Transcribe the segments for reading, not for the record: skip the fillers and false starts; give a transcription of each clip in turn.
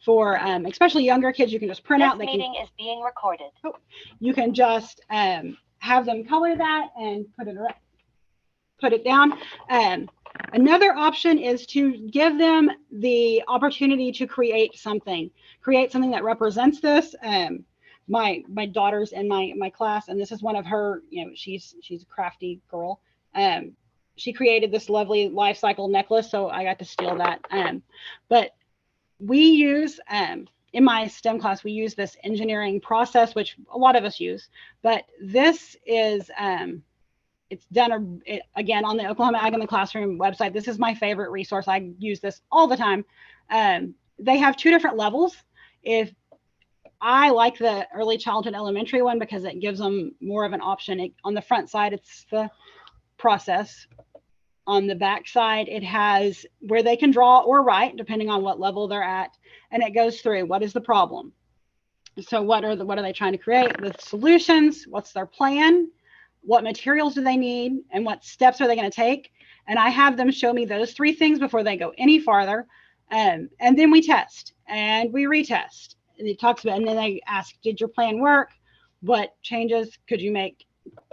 For especially younger kids, you can just print out. This meeting is being recorded. You can just have them color that and put it down. Another option is to give them the opportunity to create something that represents this. My daughter's in my class, and this is one of her, she's a crafty girl. She created this lovely life cycle necklace, so I got to steal that. But we use, in my STEM class, we use this engineering process, which a lot of us use, but this is, it's done again on the Oklahoma Ag in the Classroom website. This is my favorite resource. I use this all the time. They have 2 different levels. If I like the early childhood elementary one because it gives them more of an option. On the front side, it's the process. On the back side, it has where they can draw or write, depending on what level they're at. And it goes through what is the problem. So what are they trying to create? The solutions, what's their plan? What materials do they need? And what steps are they going to take? And I have them show me those 3 things before they go any farther. And then we test and we retest. And it talks about, and then they ask, did your plan work? What changes could you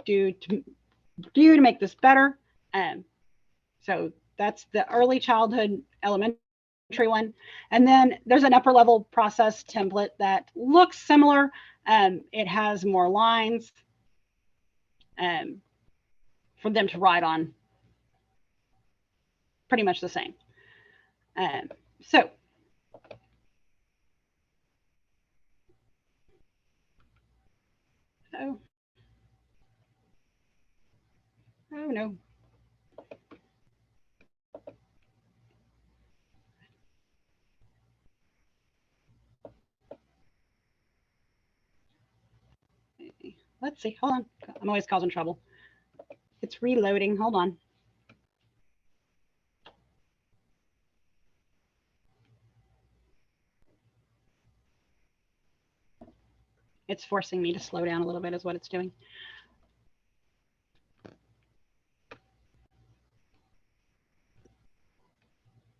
do to make this better? So that's the early childhood elementary one. And then there's an upper level process template that looks similar. It has more lines for them to write on. Pretty much the same. So oh no. Let's see, hold on. I'm always causing trouble. It's reloading, hold on. It's forcing me to slow down a little bit is what it's doing.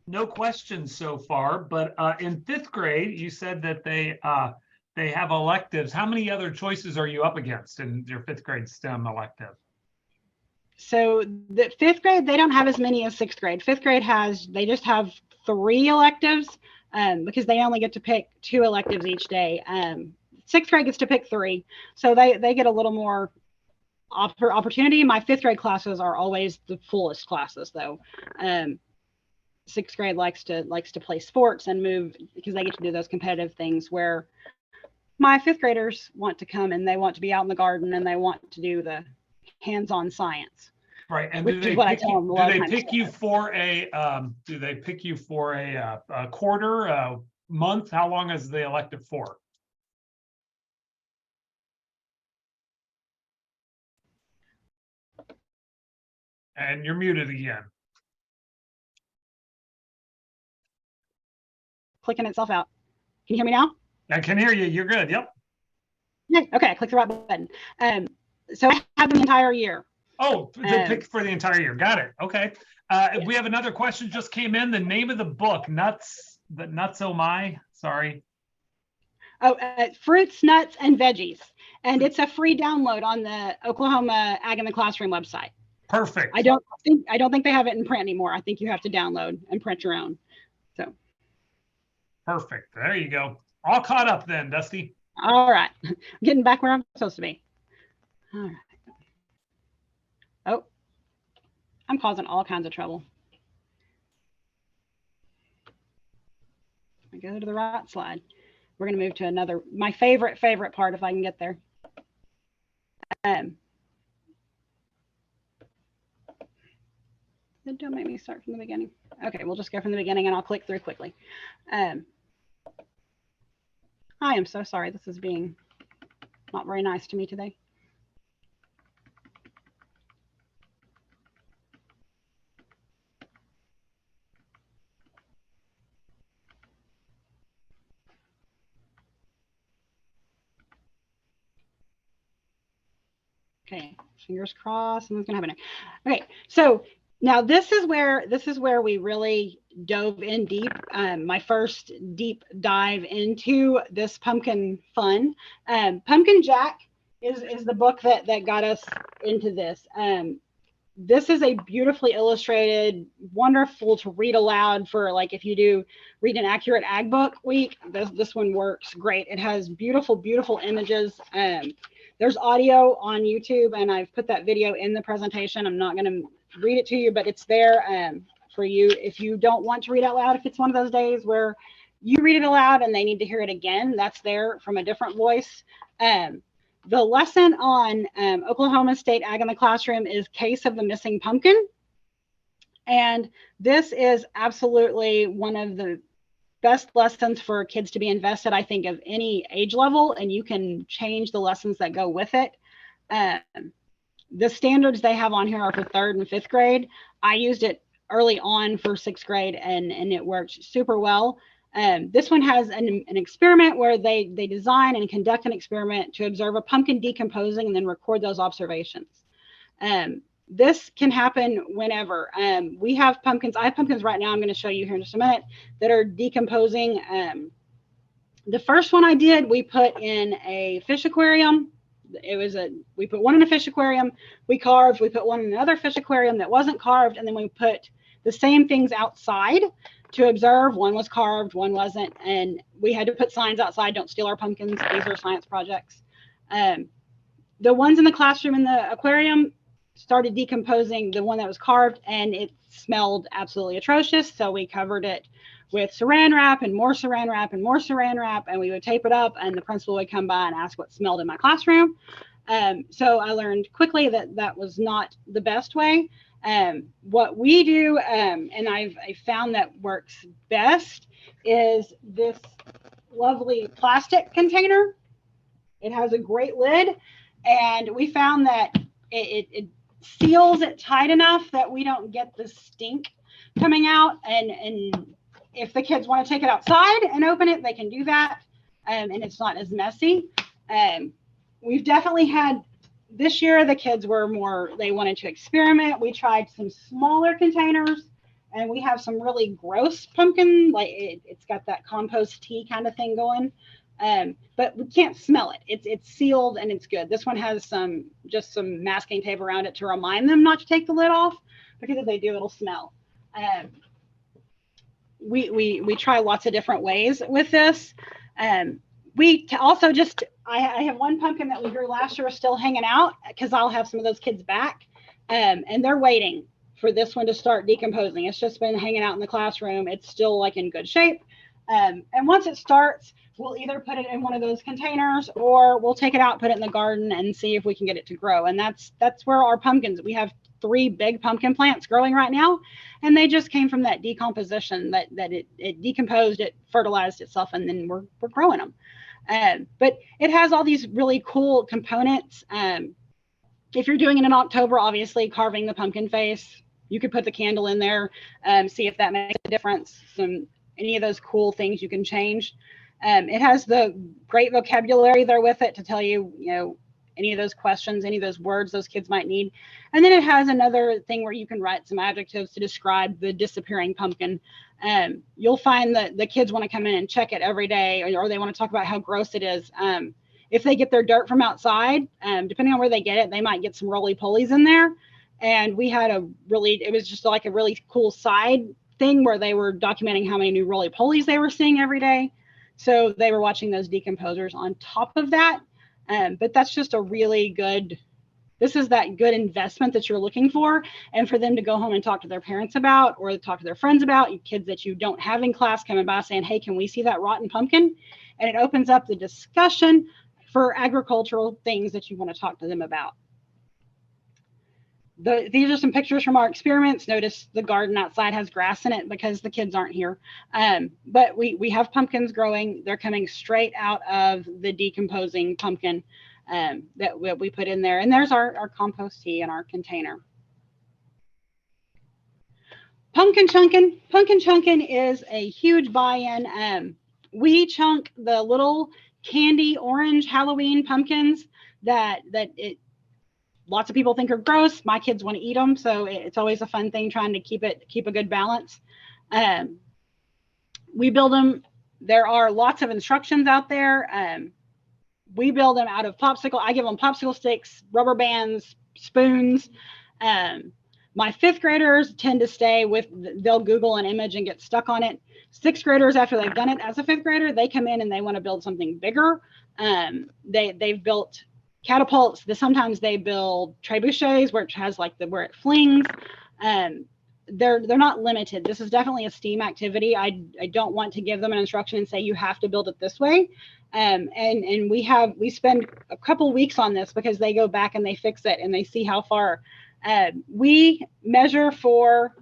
No questions so far, but in 5th grade, you said that they have electives. How many other choices are you up against in your 5th grade STEM elective? So the 5th grade, they don't have as many as 6th grade. 5th grade they just have 3 electives because they only get to pick 2 electives each day. 6th grade gets to pick 3. So they get a little more opportunity. My 5th grade classes are always the fullest classes though. 6th grade likes to play sports and move because they get to do those competitive things where my 5th graders want to come and they want to be out in the garden and they want to do the hands-on science. Right, and do they pick you for a quarter, a month? How long is the elective for? And you're muted again. Clicking itself out. Can you hear me now? I can hear you. You're good. Yep. Yeah. Okay. I clicked the right button. So I have the entire year. Oh, they pick for the entire year. Got it. Okay. Yes. We have another question just came in. The name of the book, Nuts Oh My. Sorry. Oh, Fruits, Nuts, and Veggies. And it's a free download on the Oklahoma Ag in the Classroom website. Perfect. I don't think they have it in print anymore. I think you have to download and print your own. So. Perfect. There you go. All caught up then, Dusty. All right. I'm getting back where I'm supposed to be. All right. Oh, I'm causing all kinds of trouble. I go to the right slide. We're going to move to my favorite part if I can get there. Don't make me start from the beginning. Okay, we'll just go from the beginning and I'll click through quickly. I am so sorry. This is being not very nice to me today. Okay, fingers crossed, something's gonna happen. Okay, so Now this is where we really dove in deep. My first deep dive into this pumpkin fun. Pumpkin Jack is the book that got us into this. This is a beautifully illustrated, wonderful to read aloud for, like, if you do read an accurate ag book week. This one works great. It has beautiful images. There's audio on YouTube, and I've put that video in the presentation. I'm not going to read it to you, but it's there for you if you don't want to read out loud. If it's one of those days where you read it aloud and they need to hear it again, that's there from a different voice. The lesson on Oklahoma State Ag in the Classroom is Case of the Missing Pumpkin. And this is absolutely one of the best lessons for kids to be invested, I think, of any age level, and you can change the lessons that go with it. The standards they have on here are for 3rd and 5th grade. I used it early on for 6th grade, and it worked super well. This one has an experiment where they design and conduct an experiment to observe a pumpkin decomposing and then record those observations. This can happen whenever. We have pumpkins. I have pumpkins right now, I'm going to show you here in just a minute, that are decomposing. The first one I did, we put in a fish aquarium. We put one in a fish aquarium, we carved, we put one in another fish aquarium that wasn't carved, and then we put the same things outside to observe. One was carved, one wasn't, and we had to put signs outside, don't steal our pumpkins, these are science projects. The ones in the classroom in the aquarium started decomposing, the one that was carved, and it smelled absolutely atrocious, so we covered it with saran wrap and more saran wrap and more saran wrap, and we would tape it up, and the principal would come by and ask what smelled in my classroom. So I learned quickly that was not the best way. What we do, and I found that works best, is this lovely plastic container. It has a great lid, and we found that it seals it tight enough that we don't get the stink coming out. And if the kids want to take it outside and open it, they can do that, and it's not as messy. We've definitely had, this year the kids were more, they wanted to experiment. We tried some smaller containers, and we have some really gross pumpkin, like it's got that compost tea kind of thing going, but we can't smell it. It's sealed and it's good. This one has just some masking tape around it to remind them not to take the lid off, because if they do, it'll smell. We try lots of different ways with this. We also just, I have one pumpkin that we grew last year still hanging out, because I'll have some of those kids back, and they're waiting for this one to start decomposing. It's just been hanging out in the classroom. It's still like in good shape. And once it starts, we'll either put it in one of those containers, or we'll take it out, put it in the garden, and see if we can get it to grow. And that's where our pumpkins, we have 3 big pumpkin plants growing right now, and they just came from that decomposition, that it decomposed, it fertilized itself, and then we're growing them. But it has all these really cool components. If you're doing it in October, obviously carving the pumpkin face, you could put the candle in there, see if that makes a difference. Any of those cool things you can change. It has the great vocabulary there with it to tell you, any of those questions, any of those words those kids might need. And then it has another thing where you can write some adjectives to describe the disappearing pumpkin. You'll find that the kids want to come in and check it every day, or they want to talk about how gross it is. If they get their dirt from outside, depending on where they get it, they might get some roly-polies in there. And we had it was just like a really cool side thing where they were documenting how many new roly-polies they were seeing every day. So they were watching those decomposers on top of that. But that's just a really good, this is that good investment that you're looking for, and for them to go home and talk to their parents about, or talk to their friends about, kids that you don't have in class coming by saying, hey, can we see that rotten pumpkin? And it opens up the discussion for agricultural things that you want to talk to them about. These are some pictures from our experiments. Notice the garden outside has grass in it because the kids aren't here. But we have pumpkins growing. They're coming straight out of the decomposing pumpkin that we put in there. And there's our compost tea in our container. Pumpkin chunking. Pumpkin chunking is a huge buy-in. We chunk the little candy orange Halloween pumpkins that lots of people think are gross. My kids want to eat them, so it's always a fun thing trying to keep a good balance. We build them. There are lots of instructions out there. We build them out of popsicle. I give them popsicle sticks, rubber bands, spoons. My fifth graders tend to stay with, they'll Google an image and get stuck on it. Sixth graders, after they've done it as a fifth grader, they come in and they want to build something bigger. They've built catapults. Sometimes they build trebuchets where it has like where it flings. They're not limited. This is definitely a STEAM activity. I don't want to give them an instruction and say you have to build it this way. And we spend a couple weeks on this because they go back and they fix it and they see how far. We measure for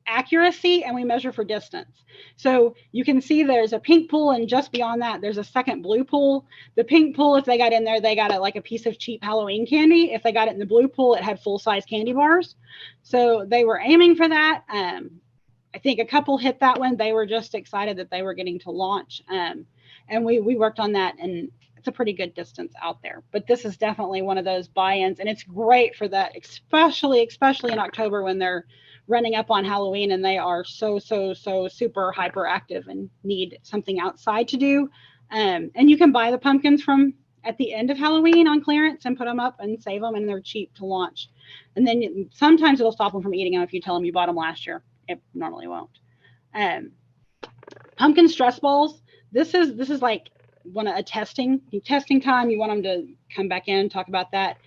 accuracy and we measure for distance. So you can see there's a pink pool, and just beyond that there's a second blue pool. The pink pool, if they got in there, they got like a piece of cheap Halloween candy. If they got it in the blue pool, it had full-size candy bars. So they were aiming for that. I think a couple hit that one. They were just excited that they were getting to launch. And we worked on that, and it's a pretty good distance out there. But this is definitely one of those buy-ins, and it's great for that, especially in October when they're running up on Halloween and they are so super hyperactive and need something outside to do. And you can buy the pumpkins from at the end of Halloween on clearance and put them up and save them, and they're cheap to launch. And then sometimes it'll stop them from eating them if you tell them you bought them last year. It normally won't. Pumpkin stress balls. This is like a testing time. You want them to come back in and talk about that.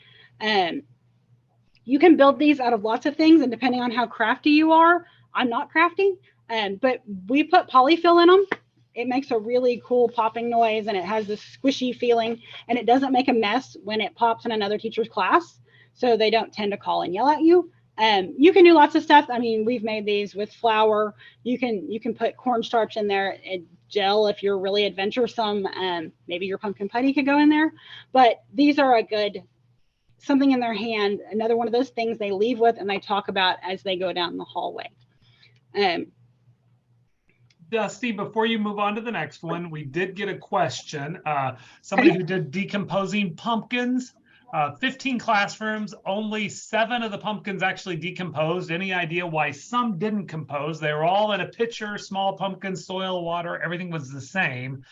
You can build these out of lots of things, and depending on how crafty you are, I'm not crafty, but we put polyfill in them. It makes a really cool popping noise, and it has this squishy feeling, and it doesn't make a mess when it pops in another teacher's class, so they don't tend to call and yell at you. You can do lots of stuff. I mean, we've made these with flour. You can put cornstarch in there, gel if you're really adventuresome. Maybe your pumpkin putty could go in there, but these are a good something in their hand, another one of those things they leave with and they talk about as they go down the hallway. Dusty, before you move on to the next one, we did get a question. Somebody who did decomposing pumpkins, 15 classrooms, only 7 of the pumpkins actually decomposed. Any idea why some didn't compose? They were all in a pitcher, small pumpkins, soil, water, everything was the same.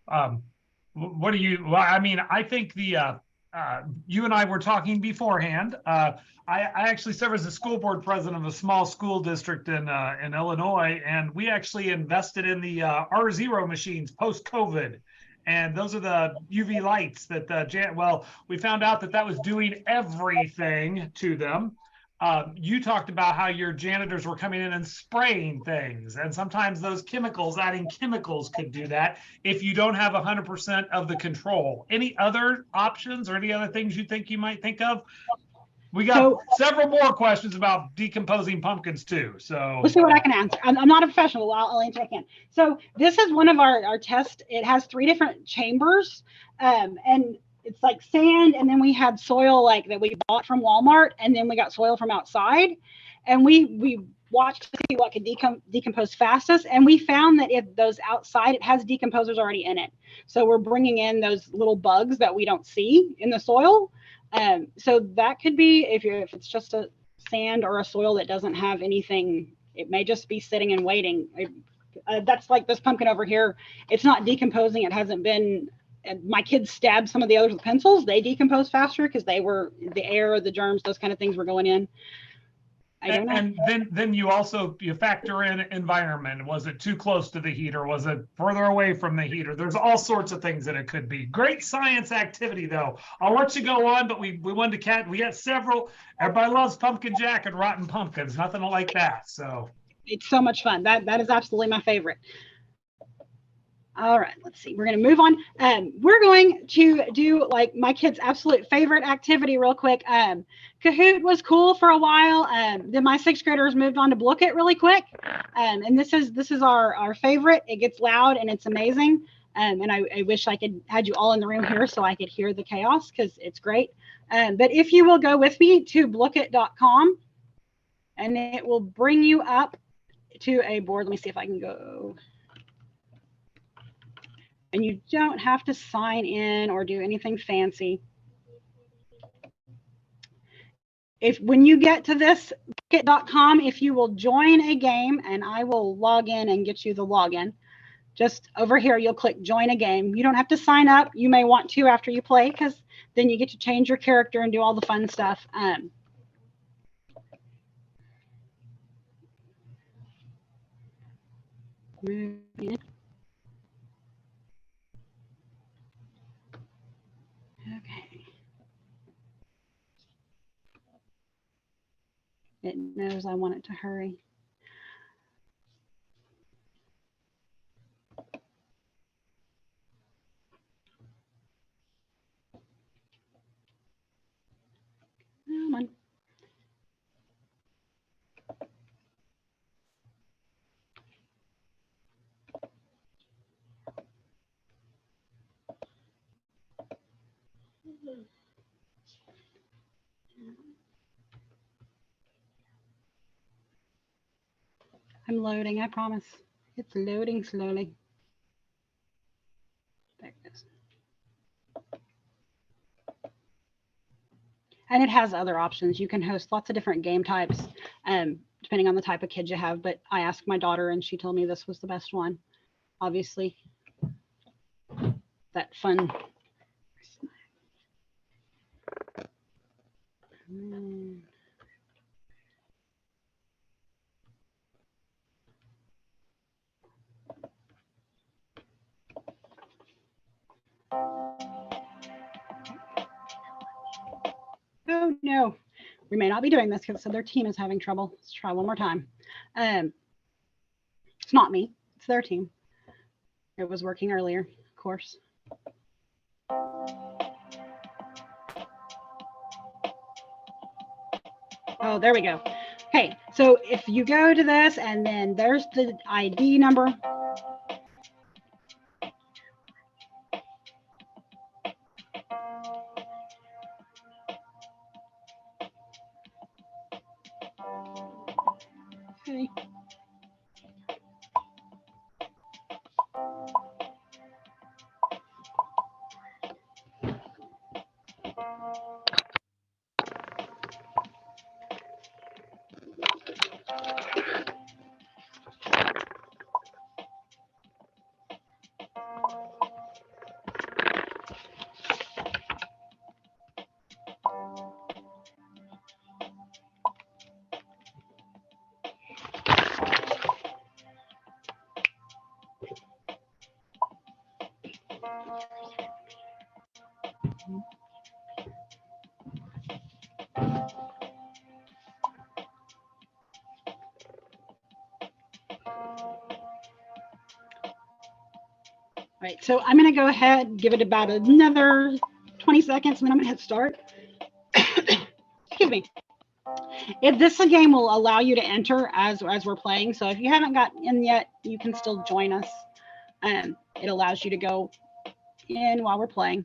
What do you, well, I mean, I think you and I were talking beforehand. I actually serve as the school board president of a small school district in Illinois, and we actually invested in the R0 machines post-COVID. And those are the UV lights that, we found out that was doing everything to them. You talked about how your janitors were coming in and spraying things, and sometimes those adding chemicals could do that if you don't have 100% of the control. Any other options or any other things you think you might think of? We got several more questions about decomposing pumpkins too. So we'll see what I can answer. I'm not a professional. I'll answer what I can. So this is one of our tests. It has 3 different chambers, and it's like sand, and then we had soil like that we bought from Walmart, and then we got soil from outside, and we watched to see what could decompose fastest, and we found that if those outside, it has decomposers already in it. So we're bringing in those little bugs that we don't see in the soil. So that could be if it's just a sand or a soil that doesn't have anything, it may just be sitting and waiting. That's like this pumpkin over here. It's not decomposing. It hasn't been. My kids stabbed some of the others with pencils. They decompose faster because they were the air, the germs, those kind of things were going in. I don't know. And then you factor in environment. Was it too close to the heater? Was it further away from the heater? There's all sorts of things that it could be. Great science activity, though. I'll let you go on, but we wanted to we got several. Everybody loves pumpkin jack and rotten pumpkins. Nothing like that. So it's so much fun. That is absolutely my favorite. All right, let's see. We're going to move on. We're going to do like my kids' absolute favorite activity real quick. Kahoot was cool for a while. Then my 6th graders moved on to Blook It really quick. And this is our favorite. It gets loud and it's amazing. And I wish I could had you all in the room here so I could hear the chaos because it's great. But if you will go with me to blookit.com, and it will bring you up to a board. Let me see if I can go. And you don't have to sign in or do anything fancy. when you get to this Pocket.com, if you will join a game, and I will log in and get you the login, just over here, you'll click join a game. You don't have to sign up. You may want to after you play, because then you get to change your character and do all the fun stuff. Okay. It knows I want it to hurry. Come on. I'm loading, I promise. It's loading slowly. There it is. And it has other options. You can host lots of different game types, depending on the type of kid you have. But I asked my daughter, and she told me this was the best one. Obviously, that fun. Oh no, we may not be doing this because their team is having trouble. Let's try one more time. It's not me, it's their team. It was working earlier, of course. Oh, there we go. Okay, so if you go to this, and then there's the ID number. Okay. Right, so I'm going to go ahead, give it about another 20 seconds, and then I'm going to hit start. Excuse me. This game will allow you to enter as we're playing. So if you haven't gotten in yet, you can still join us. It allows you to go in while we're playing.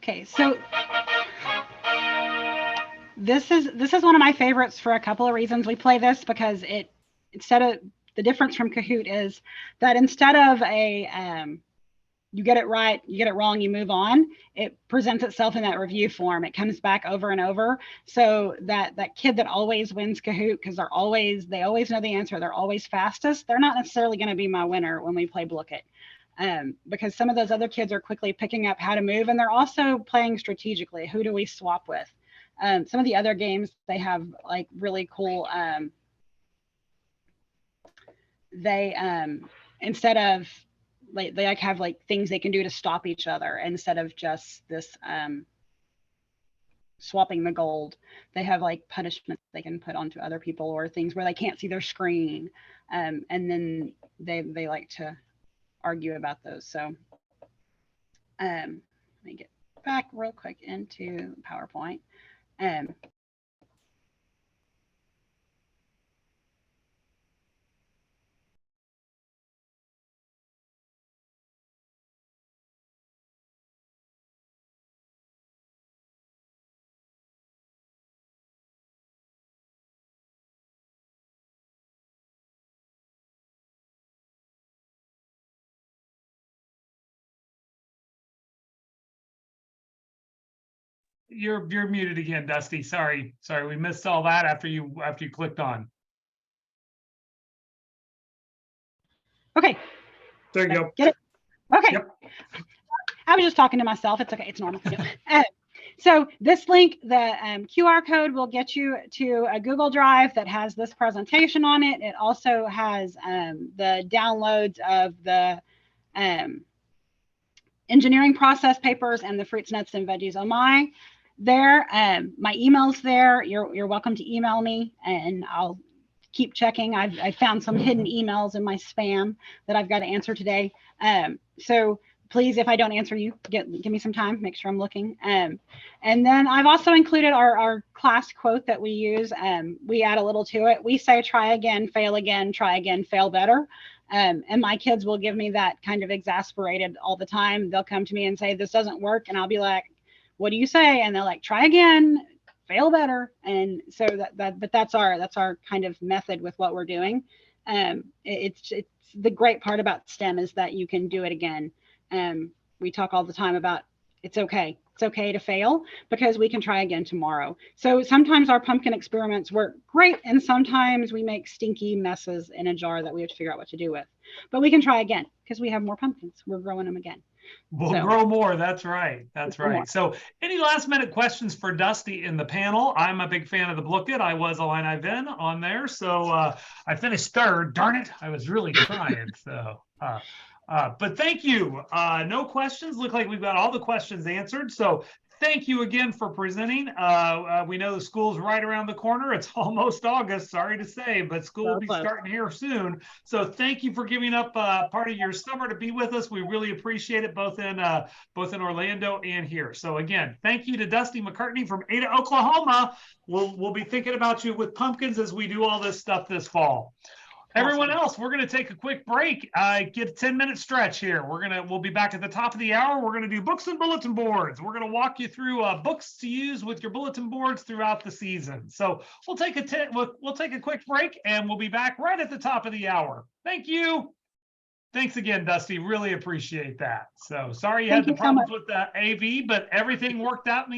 Okay, so this is one of my favorites for a couple of reasons. We play this because the difference from Kahoot is that instead of you get it right, you get it wrong, you move on, it presents itself in that review form. It comes back over and over. So that kid that always wins Kahoot, because they always know the answer, they're always fastest, they're not necessarily going to be my winner when we play Book It. Because some of those other kids are quickly picking up how to move, and they're also playing strategically. Who do we swap with? Some of the other games, they have like really cool, instead of like, they like have like things they can do to stop each other instead of just this swapping the gold. They have like punishments they can put onto other people, or things where they can't see their screen, and then they like to argue about those. So let me get back real quick into PowerPoint. You're muted again, Dusty. Sorry, we missed all that after you clicked on. Okay. There you go. Get it? Okay. Yep. I was just talking to myself. It's okay. It's normal. So this link, the QR code, will get you to a Google Drive that has this presentation on it. It also has the downloads of the engineering process papers and the fruits, nuts, and veggies Oh My there. My email's there. You're welcome to email me, and I'll keep checking. I found some hidden emails in my spam that I've got to answer today. So please, if I don't answer you, give me some time, make sure I'm looking. And then I've also included our class quote that we use. We add a little to it. We say, try again, try again, fail better. And my kids will give me that kind of exasperated all the time. They'll come to me and say, this doesn't work. And I'll be like, what do you say? And they're like, try again, fail better. And so but that's our kind of method with what we're doing. It's the great part about STEM is that you can do it again. We talk all the time about it's okay to fail, because we can try again tomorrow. So sometimes our pumpkin experiments work great, and sometimes we make stinky messes in a jar that we have to figure out what to do with. But we can try again because we have more pumpkins. We're growing them again. We'll grow more. That's right. That's right. More. So any last minute questions for Dusty in the panel? I'm a big fan of the Book It. I was Illini Ven on there. So I finished third. Darn it. I was really trying. So but thank you. No questions. Look like we've got all the questions answered. So thank you again for presenting. We know the school's right around the corner. It's almost August, sorry to say, but school will be starting here soon. So thank you for giving up part of your summer to be with us. We really appreciate it, both in Orlando and here. So again, thank you to Dusty McCartney from Ada, Oklahoma. We'll be thinking about you with pumpkins as we do all this stuff this fall. Everyone else, we're going to take a quick break. Get a 10-minute stretch here. We'll be back at the top of the hour. We're going to do books and bulletin boards. We're going to walk you through books to use with your bulletin boards throughout the season. So we'll take a quick break, and we'll be back right at the top of the hour. Thank you. Thanks again, Dusty. Really appreciate that. So sorry you had the problems with the AV, but everything worked out in the